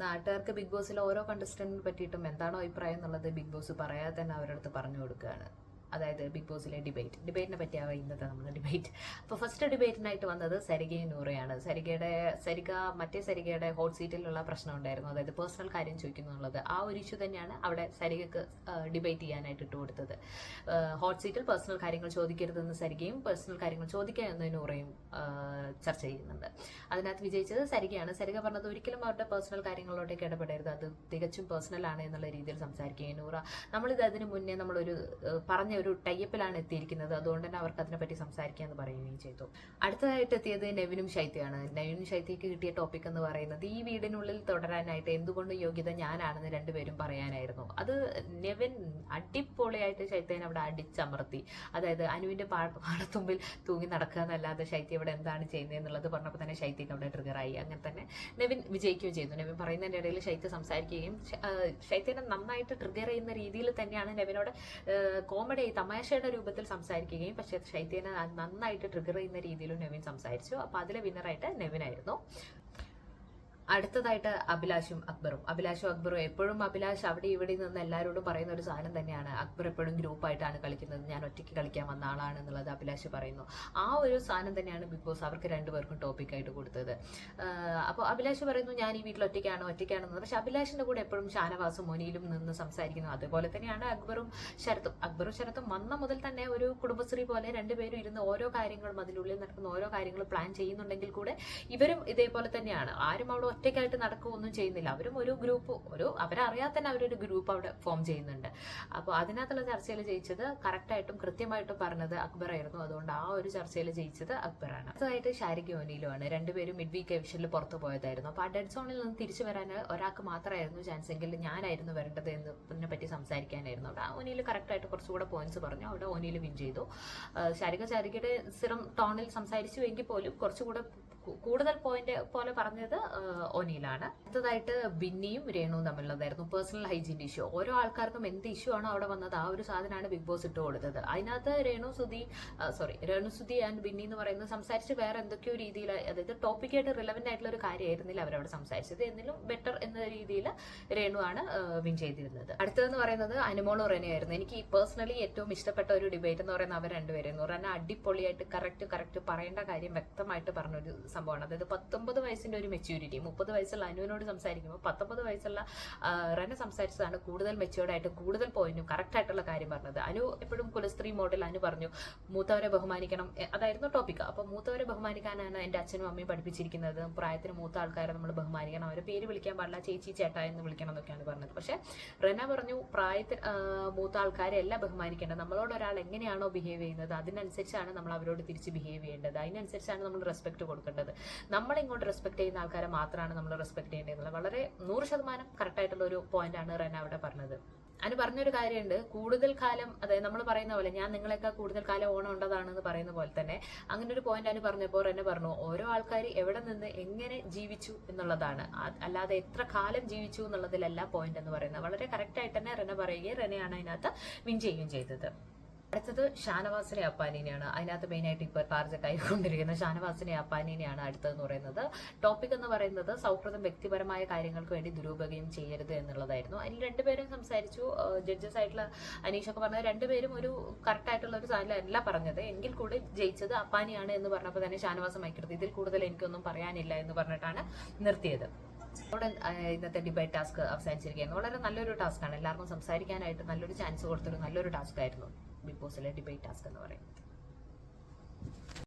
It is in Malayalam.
നാട്ടുകാർക്ക് ബിഗ് ബോസിൽ ഓരോ കണ്ടസ്റ്റന്റിനെ പറ്റിയിട്ടും എന്താണോ അഭിപ്രായം എന്നുള്ളത് ബിഗ് ബോസ് പറയാതെ തന്നെ അവരുടെ അടുത്ത് പറഞ്ഞു കൊടുക്കുകയാണ്. അതായത് ബിഗ് ബോസിലെ ഡിബേറ്റിനെ പറ്റിയാവും ഇന്നത്തെ നമ്മുടെ ഡിബേറ്റ്. അപ്പോൾ ഫസ്റ്റ് ഡിബേറ്റിനായിട്ട് വന്നത് സരികയും നൂറയാണ്. മറ്റേ സരികയുടെ ഹോട്ട് സീറ്റിലുള്ള പ്രശ്നം ഉണ്ടായിരുന്നു, അതായത് പേഴ്സണൽ കാര്യം ചോദിക്കുന്നു എന്നുള്ളത്. ആ ഒരു ഇഷ്യൂ തന്നെയാണ് അവിടെ സരികക്ക് ഡിബേറ്റ് ചെയ്യാനായിട്ട് ഇട്ട് കൊടുത്തത്. ഹോട്ട് സീറ്റിൽ പേഴ്സണൽ കാര്യങ്ങൾ ചോദിക്കരുതെന്ന് സരികയും പേഴ്സണൽ കാര്യങ്ങൾ ചോദിക്കുക എന്ന് നൂറയും ചർച്ച ചെയ്യുന്നുണ്ട്. അതിനകത്ത് വിജയിച്ചത് സരികയാണ്. സരിക പറഞ്ഞത് ഒരിക്കലും അവരുടെ പേഴ്സണൽ കാര്യങ്ങളിലോട്ടേക്ക് ഇടപെടരുത്, അത് തികച്ചും പേഴ്സണൽ ആണ് എന്നുള്ള രീതിയിൽ സംസാരിക്കുകയും നൂറ നമ്മളിത് അതിന് മുന്നേ നമ്മളൊരു പറഞ്ഞ ഒരു ടൈപ്പിലാണ് എത്തിയിരിക്കുന്നത്, അതുകൊണ്ട് തന്നെ അവർക്ക് അതിനെപ്പറ്റി സംസാരിക്കുക എന്ന് പറയുകയും ചെയ്തു. അടുത്തതായിട്ട് എത്തിയത് നെവിനും ശൈത്യയാണ്. നെവിനും ശൈത്യക്ക് കിട്ടിയ ടോപ്പിക് എന്ന് പറയുന്നത് ഈ വീടിനുള്ളിൽ തുടരാനായിട്ട് എന്തുകൊണ്ട് യോഗ്യത ഞാനാണെന്ന് രണ്ടുപേരും പറയാനായിരുന്നു. അത് നെവിൻ അടിപൊളിയായിട്ട് ശൈത്യനെ അവിടെ അടിച്ചമർത്തി. അതായത് അനുവിന്റെ പാടത്തുമ്പിൽ തൂങ്ങി നടക്കുക എന്നല്ലാതെ ശൈത്യ ഇവിടെ എന്താണ് ചെയ്യുന്നത് എന്നുള്ളത് പറഞ്ഞപ്പോൾ തന്നെ ശൈത്യക്ക് അവിടെ ട്രിഗറായി. അങ്ങനെ തന്നെ നെവിൻ വിജയിക്കുകയും ചെയ്തു. നെവിൻ പറയുന്നതിൻ്റെ ഇടയിൽ ശൈത്യ സംസാരിക്കുകയും ശൈത്യനെ നന്നായിട്ട് ട്രിഗർ ചെയ്യുന്ന രീതിയിൽ തന്നെയാണ് നെവിനോട് കോമഡി തമാശയുടെ രൂപത്തിൽ സംസാരിക്കുകയും, പക്ഷേ ശൈത്യനെ നന്നായിട്ട് ട്രിഗർ ചെയ്യുന്ന രീതിയിലും നെവിൻ സംസാരിച്ചു. അപ്പൊ അതിലെ വിന്നറായിട്ട് നെവിനായിരുന്നു. അടുത്തതായിട്ട് അഭിലാഷും അക്ബറും എപ്പോഴും അഭിലാഷ് അവിടെ ഇവിടെ നിന്ന് എല്ലാവരോടും പറയുന്ന ഒരു സാധനം തന്നെയാണ്. അക്ബർ എപ്പോഴും ഗ്രൂപ്പായിട്ടാണ് കളിക്കുന്നത്, ഞാൻ ഒറ്റയ്ക്ക് കളിക്കാൻ വന്ന ആളാണ് എന്നുള്ളത് അഭിലാഷ് പറയുന്നു. ആ ഒരു സാധനം തന്നെയാണ് ബിഗ് ബോസ് അവർക്ക് രണ്ടുപേർക്കും ടോപ്പിക്കായിട്ട് കൊടുത്തത്. അപ്പോൾ അഭിലാഷ് പറയുന്നു ഞാൻ ഈ വീട്ടിൽ ഒറ്റയ്ക്കാണെന്ന്. പക്ഷെ അഭിലാഷിന്റെ കൂടെ എപ്പോഴും ഷാനവാസും മൊനിയിലും നിന്ന് സംസാരിക്കുന്നു. അതുപോലെ തന്നെയാണ് അക്ബറും ശരത്തും വന്ന മുതൽ തന്നെ ഒരു കുടുംബശ്രീ പോലെ രണ്ടുപേരും ഇരുന്ന് ഓരോ കാര്യങ്ങളും അതിനുള്ളിൽ നടക്കുന്ന ഓരോ കാര്യങ്ങളും പ്ലാൻ ചെയ്യുന്നുണ്ടെങ്കിൽ കൂടെ ഇവരും ഇതേപോലെ തന്നെയാണ്. ആരും അവിടെ ഒറ്റയ്ക്കായിട്ട് നടക്കുകയൊന്നും ചെയ്യുന്നില്ല. അവരും ഒരു ഗ്രൂപ്പ്, അവരറിയാതെ തന്നെ അവരൊരു ഗ്രൂപ്പ് അവിടെ ഫോം ചെയ്യുന്നുണ്ട്. അപ്പോൾ അതിനകത്തുള്ള ചർച്ചയിൽ ജയിച്ചത് കറക്റ്റായിട്ടും കൃത്യമായിട്ടും പറഞ്ഞത് അക്ബറായിരുന്നു. അതുകൊണ്ട് ആ ഒരു ചർച്ചയിൽ ജയിച്ചത് അക്ബറാണ്. അടുത്തതായിട്ട് ഷാരിഖ് ഓനിയിലുമാണ്. രണ്ടുപേരും മിഡ് വീക്ക് എവിഷനിൽ പുറത്തു പോയതായിരുന്നു. അപ്പോൾ ആ ഡെഡ് സോണിൽ നിന്ന് തിരിച്ചു വരാൻ ഒരാൾക്ക് മാത്രമായിരുന്നു ചാൻസ് എങ്കിൽ ഞാനായിരുന്നു വരേണ്ടത് എന്നതിനെ പറ്റി സംസാരിക്കാനായിരുന്നു. അവിടെ ഓനിയിൽ കറക്റ്റായിട്ട് കുറച്ചുകൂടെ പോയിന്റ്സ് പറഞ്ഞു. അവിടെ ഓനിയിൽ വിൻ ചെയ്തു. ഷാരിഖയുടെ സ്ഥിരം ടോണിൽ സംസാരിച്ചു എങ്കിൽ പോലും കുറച്ചുകൂടെ കൂടുതൽ പോയിന്റ് പോലെ പറഞ്ഞത് ഓനിയിലാണ്. അടുത്തതായിട്ട് ബിന്നിയും രേണുവും തമ്മിലുള്ളതായിരുന്നു പേഴ്സണൽ ഹൈജീൻ ഇഷ്യൂ. ഓരോ ആൾക്കാർക്കും എന്ത് ഇഷ്യൂ ആണോ അവിടെ വന്നത് ആ ഒരു സാധനമാണ് ബിഗ് ബോസ് ഇട്ട് കൊടുത്തത്. അതിനകത്ത് രേണുസുതി ആൻഡ് ബിന്നി എന്ന് പറയുന്നത് സംസാരിച്ച് വേറെ എന്തൊക്കെയോ രീതിയിൽ, അതായത് ടോപ്പിക്കായിട്ട് റിലവന്റ് ആയിട്ടുള്ള ഒരു കാര്യമായിരുന്നില്ല അവരവിടെ സംസാരിച്ചത്. എന്നിലും ബെറ്റർ എന്ന രീതിയിൽ രേണു ആണ് വിൻ ചെയ്തിരുന്നത്. അടുത്തതെന്ന് പറയുന്നത് അനുമോളും റെനയായിരുന്നു. എനിക്ക് പേഴ്സണലി ഏറ്റവും ഇഷ്ടപ്പെട്ട ഒരു ഡിബേറ്റ് എന്ന് പറയുന്നത് അവർ രണ്ടുപേരും റെന അടിപൊളിയായിട്ട് കറക്റ്റ് പറയേണ്ട കാര്യം വ്യക്തമായിട്ട് പറഞ്ഞൊരു സംഭവമാണ്. അതായത് 19 വയസ്സിന്റെ ഒരു മെച്യൂരിറ്റി 30 വയസ്സുള്ള അനുവിനോട് സംസാരിക്കുമ്പോൾ 19 വയസ്സുള്ള റെന സംസാരിച്ചതാണ് കൂടുതൽ മെച്യൂർഡായിട്ട് കൂടുതൽ പോയിന്റും കറക്റ്റ് ആയിട്ടുള്ള കാര്യം പറഞ്ഞത്. അനു എപ്പോഴും കുലസ്ത്രീ മോഡൽ. അനു പറഞ്ഞു മൂത്തവരെ ബഹുമാനിക്കണം, അതായിരുന്നു ടോപ്പിക്. അപ്പൊ മൂത്തവരെ ബഹുമാനിക്കാനാണ് എന്റെ അച്ഛനും അമ്മയും പഠിപ്പിച്ചിരിക്കുന്നത്. പ്രായത്തിന് മൂത്ത ആൾക്കാരെ നമ്മൾ ബഹുമാനിക്കണം, അവരെ പേര് വിളിക്കാൻ പാടില്ല, ചേച്ചി ചേട്ടാ എന്ന് വിളിക്കണം എന്നൊക്കെയാണ് പറഞ്ഞത്. പക്ഷെ റെന പറഞ്ഞു പ്രായത്തിന് മൂത്ത ആൾക്കാരെ എല്ലാം ബഹുമാനിക്കേണ്ടത്. നമ്മളോട് ഒരാൾ എങ്ങനെയാണോ ബിഹേവ് ചെയ്യുന്നത് അതിനനുസരിച്ചാണ് നമ്മൾ അവരോട് തിരിച്ച് ബിഹേവ് ചെയ്യേണ്ടത്, അതിനനുസരിച്ചാണ് നമ്മൾ റെസ്പെക്ട് കൊടുക്കേണ്ടത്. നമ്മളിങ്ങോട്ട് റെസ്പെക്ട് ചെയ്യുന്ന ആൾക്കാരെ മാത്രമാണ് നമ്മൾ റെസ്പെക്ട് ചെയ്യേണ്ടത്. വളരെ 100% കറക്റ്റ് ആയിട്ടുള്ള ഒരു പോയിന്റ് ആണ് റെന അവിടെ പറഞ്ഞത്. അതിന് പറഞ്ഞൊരു കാര്യമുണ്ട്, കൂടുതൽ കാലം, അതായത് നമ്മൾ പറയുന്ന പോലെ ഞാൻ നിങ്ങളെക്കാൾ കൂടുതൽ കാലം ഓണം ഉണ്ടതാണെന്ന് പറയുന്ന പോലെ തന്നെ അങ്ങനെ ഒരു പോയിന്റ് ആണ് പറഞ്ഞപ്പോൾ റെന പറഞ്ഞു ഓരോ ആൾക്കാർ എവിടെ നിന്ന് എങ്ങനെ ജീവിച്ചു എന്നുള്ളതാണ്, അല്ലാതെ എത്ര കാലം ജീവിച്ചു എന്നുള്ളതിലല്ല പോയിന്റ് എന്ന് പറയുന്നത്. വളരെ കറക്റ്റ് ആയിട്ട് തന്നെ റെന പറയുകയും റെനയാണ് അതിനകത്ത് വിൻ ചെയ്യുകയും ചെയ്തത്. അടുത്തത് ഷാനവാസിനെ അപ്പാനിനെയാണ്. അതിനകത്ത് മെയിനായിട്ട് ഇപ്പോൾ ടാർജറ്റ് ആയിക്കൊണ്ടിരിക്കുന്ന ഷാനവാസിനെ അപ്പാനിനെയാണ് അടുത്തതെന്ന് പറയുന്നത്. ടോപ്പിക് എന്ന് പറയുന്നത് സൗഹൃദം വ്യക്തിപരമായ കാര്യങ്ങൾക്ക് വേണ്ടി ദുരുപയോഗം ചെയ്യരുത് എന്നുള്ളതായിരുന്നു. അതിൽ രണ്ടുപേരും സംസാരിച്ചു. ജഡ്ജസ് ആയിട്ടുള്ള അനീഷൊക്കെ പറഞ്ഞത് രണ്ടുപേരും ഒരു കറക്റ്റ് ആയിട്ടുള്ള ഒരു സാധനമല്ല പറഞ്ഞത്. എങ്കിൽ കൂടി ജയിച്ചത് അപ്പാനിയാണ് എന്ന് പറഞ്ഞപ്പോൾ തന്നെ ഷാനവാസ് മൈക്കെടുത്ത് ഇതിൽ കൂടുതൽ എനിക്കൊന്നും പറയാനില്ല എന്ന് പറഞ്ഞിട്ടാണ് നിർത്തിയത്. അവിടെ ഇന്നത്തെ ഡിബേറ്റ് ടാസ്ക് അവസാനിച്ചിരിക്കുകയാണ്. വളരെ നല്ലൊരു ടാസ്ക്കാണ്, എല്ലാവർക്കും സംസാരിക്കാനായിട്ട് നല്ലൊരു ചാൻസ് കൊടുത്തൊരു നല്ലൊരു ടാസ്ക് ആയിരുന്നു ബിഗ് ബോസിലെ ഡിബേറ്റ് ടാസ്ക് എന്ന് പറയുന്നത്.